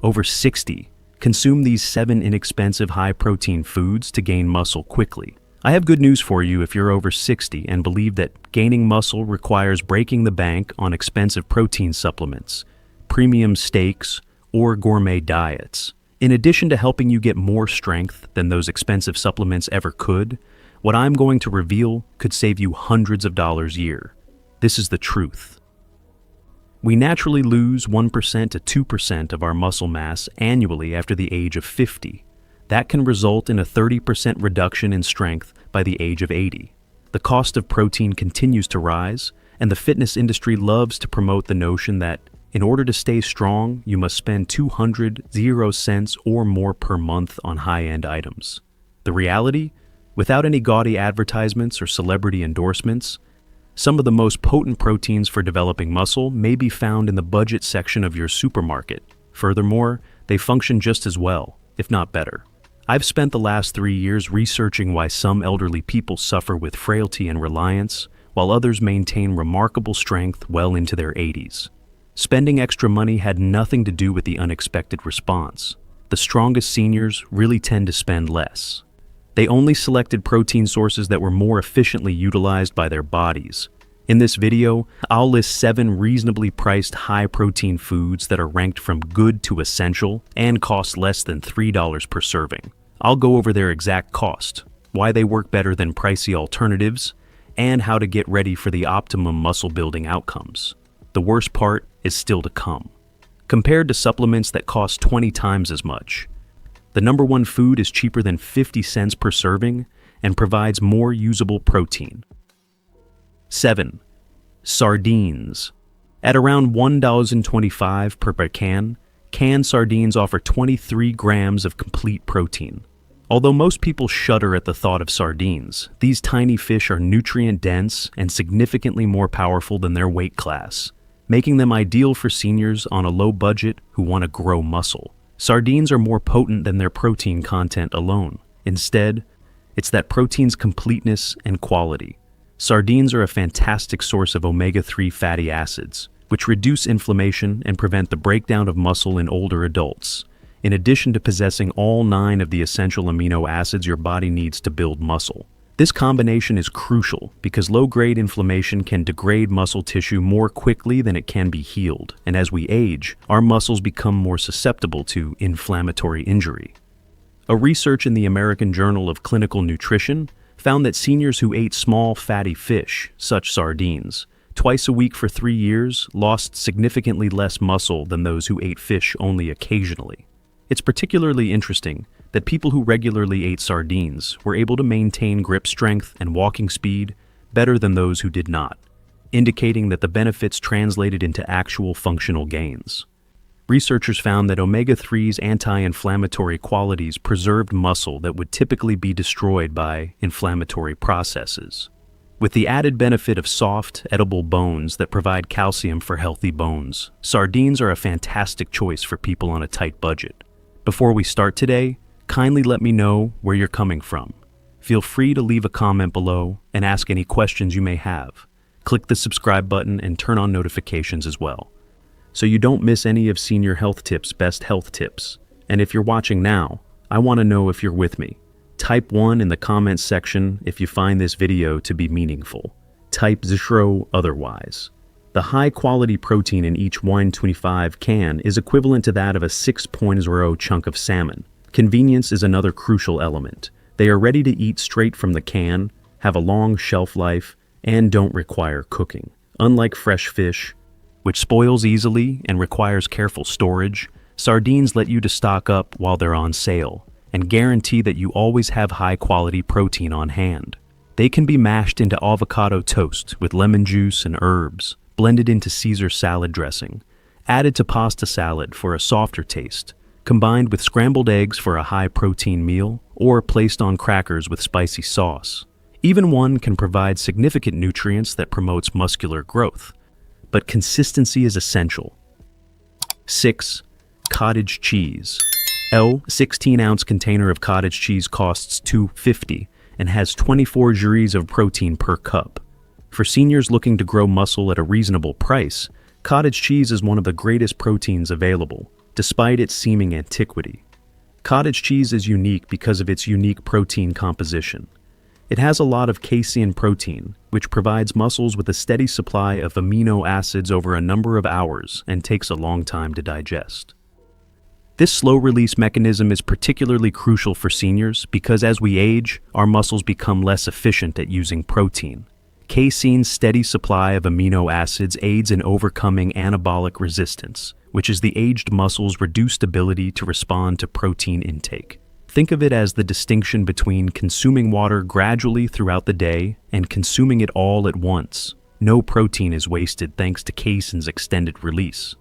over 60, consume these 7 inexpensive high-protein foods to gain muscle quickly. I have good news for you if you're over 60 and believe that gaining muscle requires breaking the bank on expensive protein supplements, premium steaks, or gourmet diets. In addition to helping you get more strength than those expensive supplements ever could, what I'm going to reveal could save you hundreds of dollars a year. This is the truth. We naturally lose 1% to 2% of our muscle mass annually after the age of 50. That can result in a 30% reduction in strength by the age of 80. The cost of protein continues to rise, and the fitness industry loves to promote the notion that in order to stay strong, you must spend 200 cents or more per month on high-end items. The reality? Without any gaudy advertisements or celebrity endorsements, some of the most potent proteins for developing muscle may be found in the budget section of your supermarket. Furthermore, they function just as well, if not better. I've spent the last 3 years researching why some elderly people suffer with frailty and reliance, while others maintain remarkable strength well into their 80s. Spending extra money had nothing to do with the unexpected response. The strongest seniors really tend to spend less. They only selected protein sources that were more efficiently utilized by their bodies. In this video, I'll list 7 reasonably priced high-protein foods that are ranked from good to essential and cost less than $3 per serving. I'll go over their exact cost, why they work better than pricey alternatives, and how to get ready for the optimum muscle-building outcomes. The worst part is still to come. Compared to supplements that cost 20 times as much, the number one food is cheaper than 50 cents per serving and provides more usable protein. 7. Sardines. At around $1.25 per can, canned sardines offer 23 grams of complete protein. Although most people shudder at the thought of sardines, these tiny fish are nutrient-dense and significantly more powerful than their weight class, making them ideal for seniors on a low budget who want to grow muscle. Sardines are more potent than their protein content alone. Instead, it's that protein's completeness and quality. Sardines are a fantastic source of omega-3 fatty acids, which reduce inflammation and prevent the breakdown of muscle in older adults, in addition to possessing all 9 of the essential amino acids your body needs to build muscle. This combination is crucial because low-grade inflammation can degrade muscle tissue more quickly than it can be healed, and as we age, our muscles become more susceptible to inflammatory injury. A research in the American Journal of Clinical Nutrition found that seniors who ate small fatty fish, such sardines, twice a week for 3 years lost significantly less muscle than those who ate fish only occasionally. It's particularly interesting that people who regularly ate sardines were able to maintain grip strength and walking speed better than those who did not, indicating that the benefits translated into actual functional gains. Researchers found that omega-3's anti-inflammatory qualities preserved muscle that would typically be destroyed by inflammatory processes, with the added benefit of soft, edible bones that provide calcium for healthy bones. Sardines are a fantastic choice for people on a tight budget. Before we start today, kindly let me know where you're coming from. Feel free to leave a comment below and ask any questions you may have. Click the subscribe button and turn on notifications as well, so you don't miss any of Senior Health Tips' best health tips. And if you're watching now, I want to know if you're with me. Type 1 in the comments section if you find this video to be meaningful. Type 0 otherwise. The high-quality protein in each 125 can is equivalent to that of a 6.0 chunk of salmon. Convenience is another crucial element. They are ready to eat straight from the can, have a long shelf life, and don't require cooking. Unlike fresh fish, which spoils easily and requires careful storage, sardines let you to stock up while they're on sale and guarantee that you always have high-quality protein on hand. They can be mashed into avocado toast with lemon juice and herbs, blended into Caesar salad dressing, added to pasta salad for a softer taste, combined with scrambled eggs for a high-protein meal, or placed on crackers with spicy sauce. Even one can provide significant nutrients that promotes muscular growth, but consistency is essential. 6. Cottage cheese. A 16-ounce container of cottage cheese costs $2.50 and has 24 grams of protein per cup. For seniors looking to grow muscle at a reasonable price, cottage cheese is one of the greatest proteins available. despite its seeming antiquity. Cottage cheese is unique because of its unique protein composition. It has a lot of casein protein, which provides muscles with a steady supply of amino acids over a number of hours and takes a long time to digest. This slow-release mechanism is particularly crucial for seniors because as we age, our muscles become less efficient at using protein. Casein's steady supply of amino acids aids in overcoming anabolic resistance, which is the aged muscle's reduced ability to respond to protein intake. Think of it as the distinction between consuming water gradually throughout the day and consuming it all at once. No protein is wasted thanks to casein's extended release.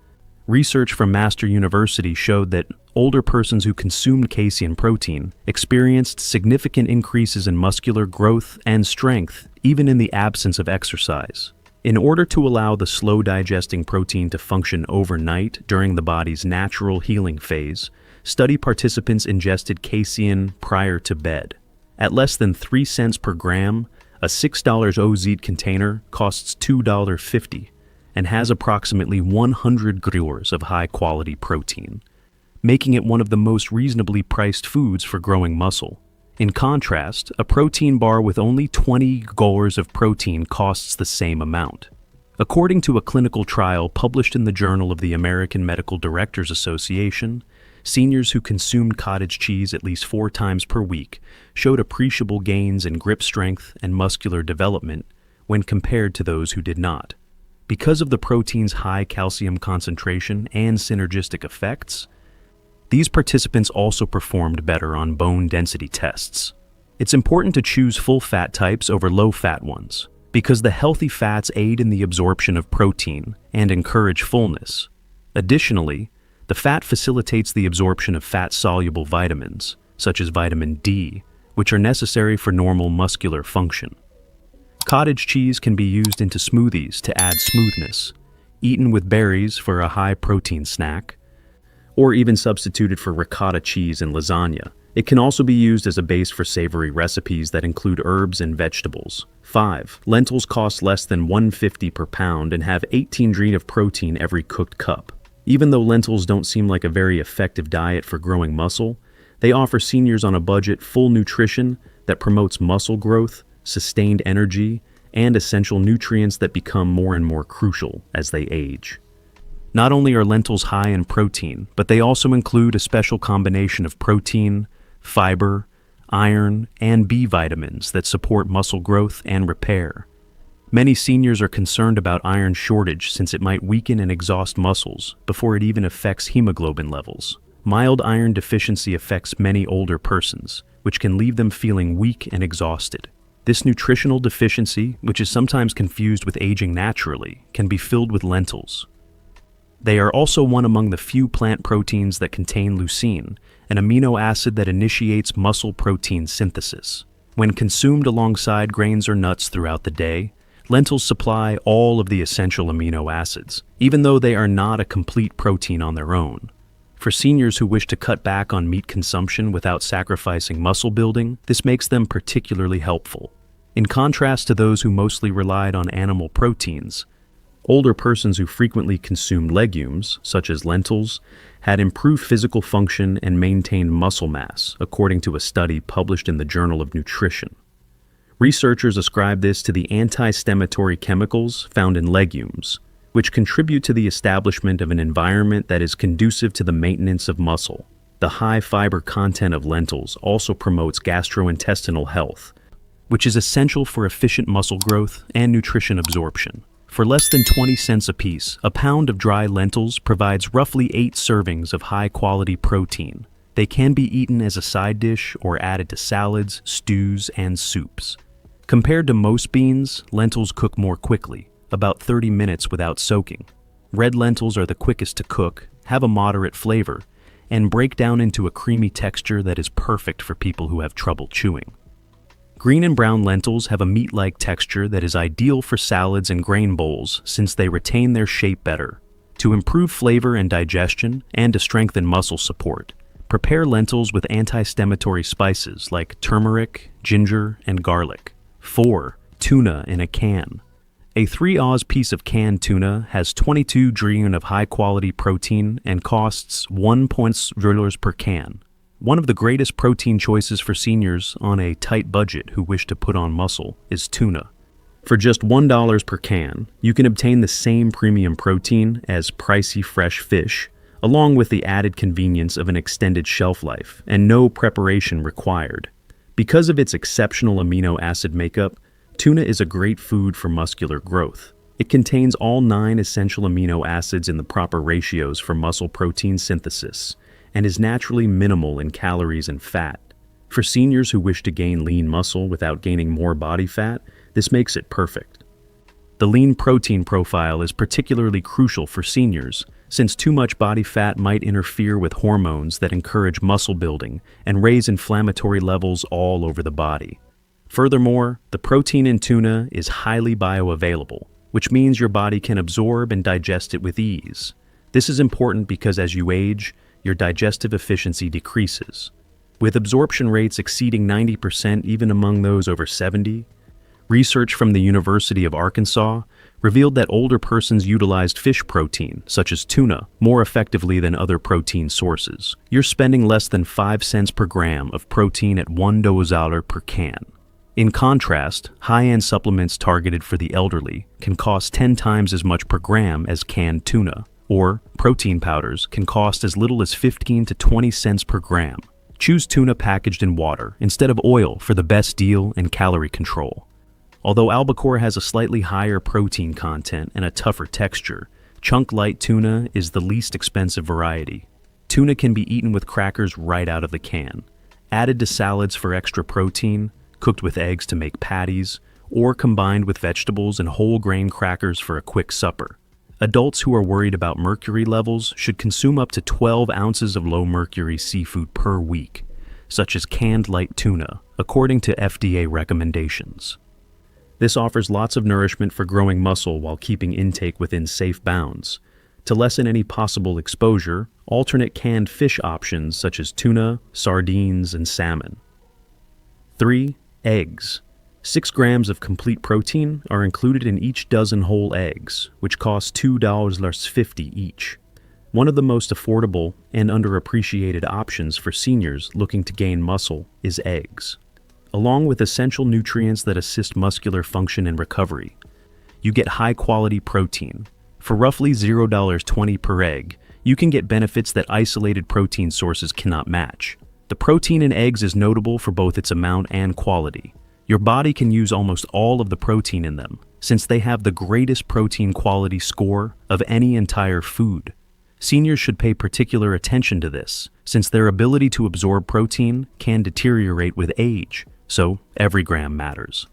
Research from Master University showed that older persons who consumed casein protein experienced significant increases in muscular growth and strength, even in the absence of exercise. In order to allow the slow-digesting protein to function overnight during the body's natural healing phase, study participants ingested casein prior to bed. At less than 3 cents per gram, a $6 OZ container costs $2.50 and has approximately 100 grams of high-quality protein, making it one of the most reasonably priced foods for growing muscle. In contrast, a protein bar with only 20 grams of protein costs the same amount. According to a clinical trial published in the Journal of the American Medical Directors Association, seniors who consumed cottage cheese at least 4 times per week showed appreciable gains in grip strength and muscular development when compared to those who did not. Because of the protein's high calcium concentration and synergistic effects, these participants also performed better on bone density tests. It's important to choose full fat types over low fat ones, because the healthy fats aid in the absorption of protein and encourage fullness. Additionally, the fat facilitates the absorption of fat-soluble vitamins, such as vitamin D, which are necessary for normal muscular function. Cottage cheese can be used into smoothies to add smoothness, eaten with berries for a high-protein snack, or even substituted for ricotta cheese and lasagna. It can also be used as a base for savory recipes that include herbs and vegetables. 5. Lentils cost less than $1.50 per pound and have 18 grams of protein every cooked cup. Even though lentils don't seem like a very effective diet for growing muscle, they offer seniors on a budget full nutrition that promotes muscle growth, sustained energy, and essential nutrients that become more and more crucial as they age. Not only are lentils high in protein, but they also include a special combination of protein, fiber, iron, and B vitamins that support muscle growth and repair. Many seniors are concerned about iron shortage since it might weaken and exhaust muscles before it even affects hemoglobin levels. Mild iron deficiency affects many older persons, which can leave them feeling weak and exhausted. This nutritional deficiency, which is sometimes confused with aging naturally, can be filled with lentils. They are also one among the few plant proteins that contain leucine, an amino acid that initiates muscle protein synthesis. When consumed alongside grains or nuts throughout the day, lentils supply all of the essential amino acids, even though they are not a complete protein on their own. For seniors who wish to cut back on meat consumption without sacrificing muscle building, this makes them particularly helpful. In contrast to those who mostly relied on animal proteins, older persons who frequently consumed legumes, such as lentils, had improved physical function and maintained muscle mass, according to a study published in the Journal of Nutrition. Researchers ascribe this to the anti-inflammatory chemicals found in legumes, which contribute to the establishment of an environment that is conducive to the maintenance of muscle. The high fiber content of lentils also promotes gastrointestinal health, which is essential for efficient muscle growth and nutrition absorption. For less than 20 cents apiece, a pound of dry lentils provides roughly 8 servings of high-quality protein. They can be eaten as a side dish or added to salads, stews, and soups. Compared to most beans, lentils cook more quickly, about 30 minutes without soaking. Red lentils are the quickest to cook, have a moderate flavor, and break down into a creamy texture that is perfect for people who have trouble chewing. Green and brown lentils have a meat-like texture that is ideal for salads and grain bowls since they retain their shape better. To improve flavor and digestion and to strengthen muscle support, prepare lentils with anti-inflammatory spices like turmeric, ginger, and garlic. 4. Tuna in a can. A 3 oz piece of canned tuna has 22 grams of high-quality protein and costs $1.00 per can. One of the greatest protein choices for seniors on a tight budget who wish to put on muscle is tuna. For just $1 per can, you can obtain the same premium protein as pricey fresh fish, along with the added convenience of an extended shelf life and no preparation required. Because of its exceptional amino acid makeup, tuna is a great food for muscular growth. It contains all 9 essential amino acids in the proper ratios for muscle protein synthesis and is naturally minimal in calories and fat. For seniors who wish to gain lean muscle without gaining more body fat, this makes it perfect. The lean protein profile is particularly crucial for seniors, since too much body fat might interfere with hormones that encourage muscle building and raise inflammatory levels all over the body. Furthermore, the protein in tuna is highly bioavailable, which means your body can absorb and digest it with ease. This is important because as you age, your digestive efficiency decreases. With absorption rates exceeding 90% even among those over 70, research from the University of Arkansas revealed that older persons utilized fish protein, such as tuna, more effectively than other protein sources. You're spending less than 5 cents per gram of protein at $1 per can. In contrast, high-end supplements targeted for the elderly can cost 10 times as much per gram as canned tuna, or protein powders can cost as little as 15 to 20 cents per gram. Choose tuna packaged in water instead of oil for the best deal and calorie control. Although albacore has a slightly higher protein content and a tougher texture, chunk light tuna is the least expensive variety. Tuna can be eaten with crackers right out of the can, added to salads for extra protein, cooked with eggs to make patties, or combined with vegetables and whole grain crackers for a quick supper. Adults who are worried about mercury levels should consume up to 12 ounces of low mercury seafood per week, such as canned light tuna, according to FDA recommendations. This offers lots of nourishment for growing muscle while keeping intake within safe bounds. To lessen any possible exposure, alternate canned fish options such as tuna, sardines, and salmon. 3. Eggs. 6 grams of complete protein are included in each dozen whole eggs, which cost $2.50 each. One of the most affordable and underappreciated options for seniors looking to gain muscle is eggs. Along with essential nutrients that assist muscular function and recovery, you get high-quality protein. For roughly $0.20 per egg, you can get benefits that isolated protein sources cannot match. The protein in eggs is notable for both its amount and quality. Your body can use almost all of the protein in them, since they have the greatest protein quality score of any entire food. Seniors should pay particular attention to this, since their ability to absorb protein can deteriorate with age, so every gram matters.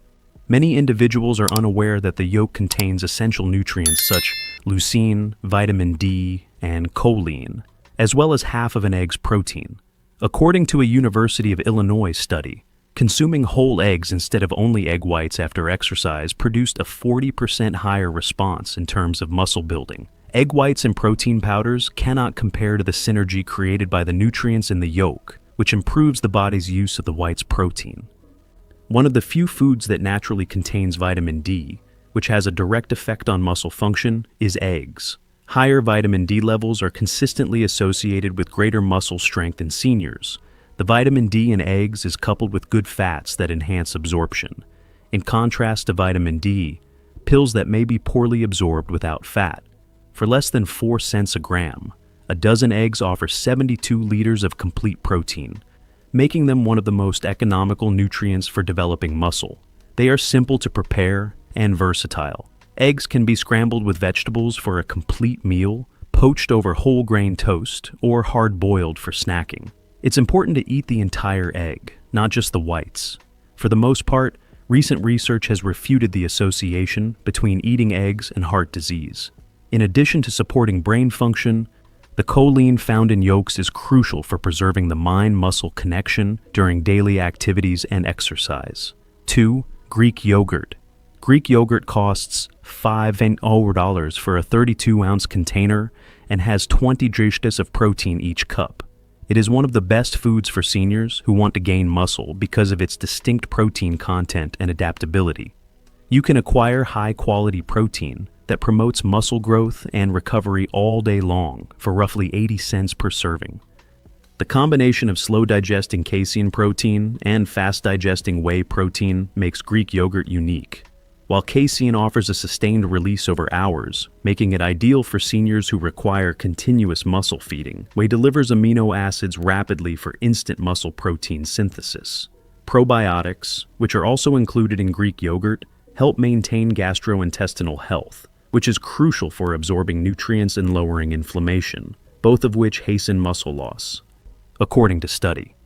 Many individuals are unaware that the yolk contains essential nutrients such as leucine, vitamin D, and choline, as well as half of an egg's protein. According to a University of Illinois study, consuming whole eggs instead of only egg whites after exercise produced a 40% higher response in terms of muscle building. Egg whites and protein powders cannot compare to the synergy created by the nutrients in the yolk, which improves the body's use of the white's protein. One of the few foods that naturally contains vitamin D, which has a direct effect on muscle function, is eggs. Higher vitamin D levels are consistently associated with greater muscle strength in seniors. The vitamin D in eggs is coupled with good fats that enhance absorption. In contrast to vitamin D, pills that may be poorly absorbed without fat. For less than 4 cents a gram, a dozen eggs offer 72 liters of complete protein, making them one of the most economical nutrients for developing muscle. They are simple to prepare and versatile. Eggs can be scrambled with vegetables for a complete meal, poached over whole grain toast, or hard-boiled for snacking. It's important to eat the entire egg, not just the whites. For the most part, recent research has refuted the association between eating eggs and heart disease. In addition to supporting brain function, the choline found in yolks is crucial for preserving the mind-muscle connection during daily activities and exercise. 2. Greek yogurt. Greek yogurt costs $5 for a 32-ounce container and has 20 grams of protein each cup. It is one of the best foods for seniors who want to gain muscle because of its distinct protein content and adaptability. You can acquire high-quality protein that promotes muscle growth and recovery all day long for roughly 80 cents per serving. The combination of slow-digesting casein protein and fast-digesting whey protein makes Greek yogurt unique, while casein offers a sustained release over hours, making it ideal for seniors who require continuous muscle feeding. Whey delivers amino acids rapidly for instant muscle protein synthesis. Probiotics, which are also included in Greek yogurt, help maintain gastrointestinal health, which is crucial for absorbing nutrients and lowering inflammation, both of which hasten muscle loss. According to study,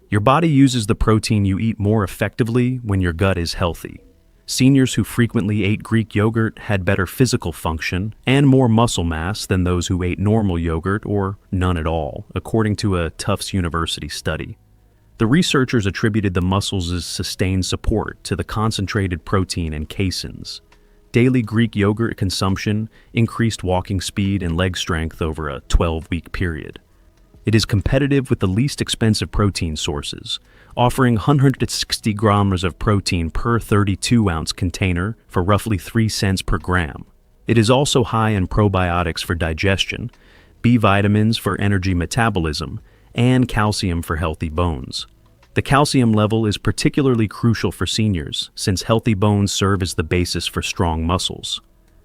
your body uses the protein you eat more effectively when your gut is healthy. Seniors who frequently ate Greek yogurt had better physical function and more muscle mass than those who ate normal yogurt or none at all, according to a Tufts University study. The researchers attributed the muscles' sustained support to the concentrated protein and caseins. Daily Greek yogurt consumption increased walking speed and leg strength over a 12-week period. It is competitive with the least expensive protein sources, offering 160 grams of protein per 32-ounce container for roughly 3 cents per gram. It is also high in probiotics for digestion, B vitamins for energy metabolism, and calcium for healthy bones. The calcium level is particularly crucial for seniors, since healthy bones serve as the basis for strong muscles.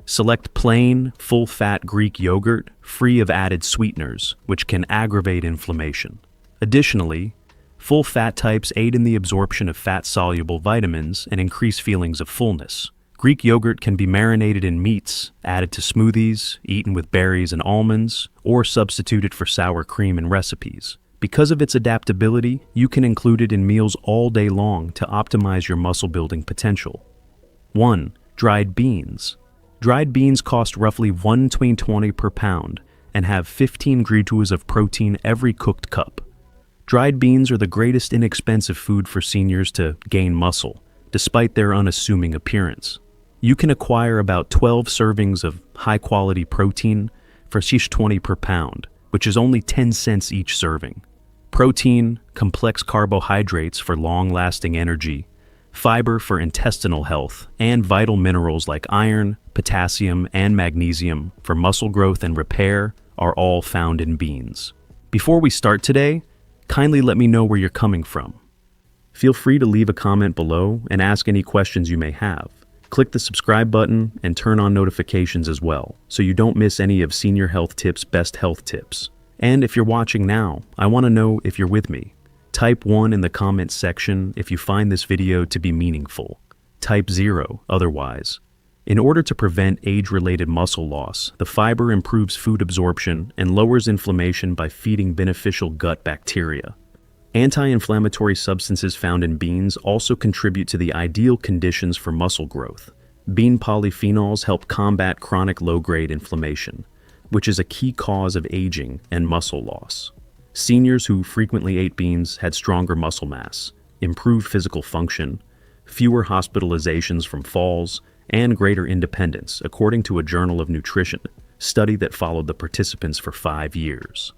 Select plain, full-fat Greek yogurt, free of added sweeteners, which can aggravate inflammation. Additionally, full fat types aid in the absorption of fat-soluble vitamins and increase feelings of fullness. Greek yogurt can be marinated in meats, added to smoothies, eaten with berries and almonds, or substituted for sour cream in recipes. Because of its adaptability, you can include it in meals all day long to optimize your muscle-building potential. 1. Dried beans. Dried beans cost roughly $1.20 per pound and have 15 grams of protein every cooked cup. Dried beans are the greatest inexpensive food for seniors to gain muscle, despite their unassuming appearance. You can acquire about 12 servings of high-quality protein for $6.20 per pound, which is only 10 cents each serving. Protein, complex carbohydrates for long-lasting energy, fiber for intestinal health, and vital minerals like iron, potassium, and magnesium for muscle growth and repair are all found in beans. Before we start today, kindly let me know where you're coming from. Feel free to leave a comment below and ask any questions you may have. Click the subscribe button and turn on notifications as well, so you don't miss any of Senior Health Tips' best health tips. And if you're watching now, I want to know if you're with me. Type 1 in the comments section if you find this video to be meaningful. Type 0 otherwise. In order to prevent age-related muscle loss, the fiber improves food absorption and lowers inflammation by feeding beneficial gut bacteria. Anti-inflammatory substances found in beans also contribute to the ideal conditions for muscle growth. Bean polyphenols help combat chronic low-grade inflammation, which is a key cause of aging and muscle loss. Seniors who frequently ate beans had stronger muscle mass, improved physical function, fewer hospitalizations from falls, and greater independence, according to a Journal of Nutrition study that followed the participants for 5 years.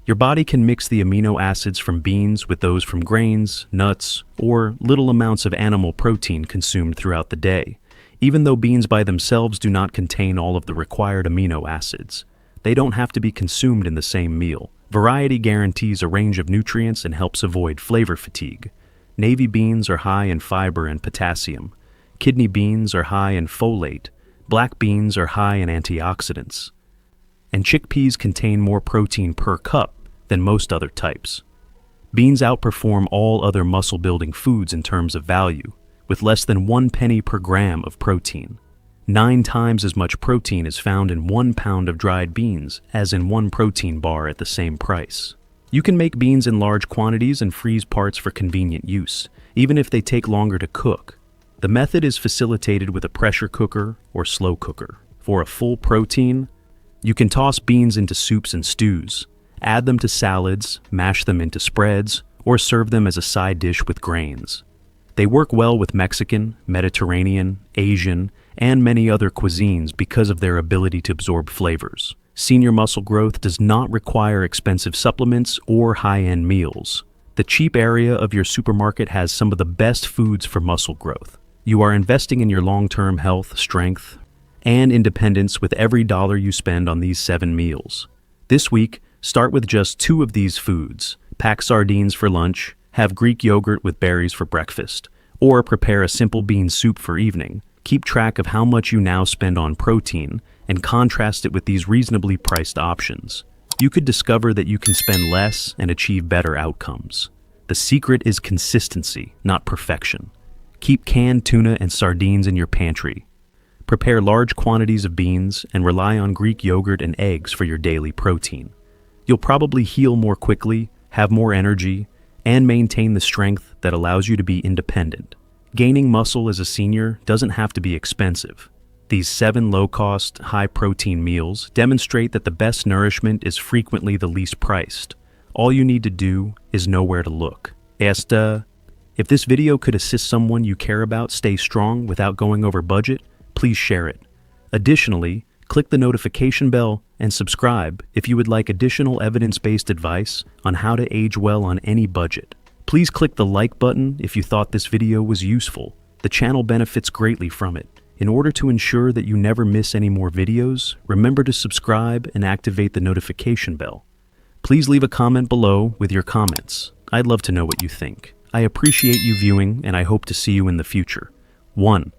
Your body can mix the amino acids from beans with those from grains, nuts, or little amounts of animal protein consumed throughout the day. Even though beans by themselves do not contain all of the required amino acids, they don't have to be consumed in the same meal. Variety guarantees a range of nutrients and helps avoid flavor fatigue. Navy beans are high in fiber and potassium. Kidney beans are high in folate. Black beans are high in antioxidants. And chickpeas contain more protein per cup than most other types. Beans outperform all other muscle-building foods in terms of value, with less than 1 penny per gram of protein. 9 times as much protein is found in 1 pound of dried beans as in 1 protein bar at the same price. You can make beans in large quantities and freeze parts for convenient use, even if they take longer to cook. The method is facilitated with a pressure cooker or slow cooker. For a full protein, you can toss beans into soups and stews, add them to salads, mash them into spreads, or serve them as a side dish with grains. They work well with Mexican, Mediterranean, Asian, and many other cuisines because of their ability to absorb flavors. Senior muscle growth does not require expensive supplements or high-end meals. The cheap area of your supermarket has some of the best foods for muscle growth. You are investing in your long-term health, strength, and independence with every dollar you spend on these 7 meals. This week, start with just 2 of these foods. Pack sardines for lunch, have Greek yogurt with berries for breakfast, or prepare a simple bean soup for evening. Keep track of how much you now spend on protein and contrast it with these reasonably priced options. You could discover that you can spend less and achieve better outcomes. The secret is consistency, not perfection. Keep canned tuna and sardines in your pantry. Prepare large quantities of beans and rely on Greek yogurt and eggs for your daily protein. You'll probably heal more quickly, have more energy, and maintain the strength that allows you to be independent. Gaining muscle as a senior doesn't have to be expensive. These 7 low-cost, high-protein meals demonstrate that the best nourishment is frequently the least priced. All you need to do is know where to look. If this video could assist someone you care about stay strong without going over budget, please share it. Additionally, click the notification bell and subscribe if you would like additional evidence-based advice on how to age well on any budget. Please click the like button if you thought this video was useful. The channel benefits greatly from it. In order to ensure that you never miss any more videos, remember to subscribe and activate the notification bell. Please leave a comment below with your comments. I'd love to know what you think. I appreciate you viewing, and I hope to see you in the future. 1.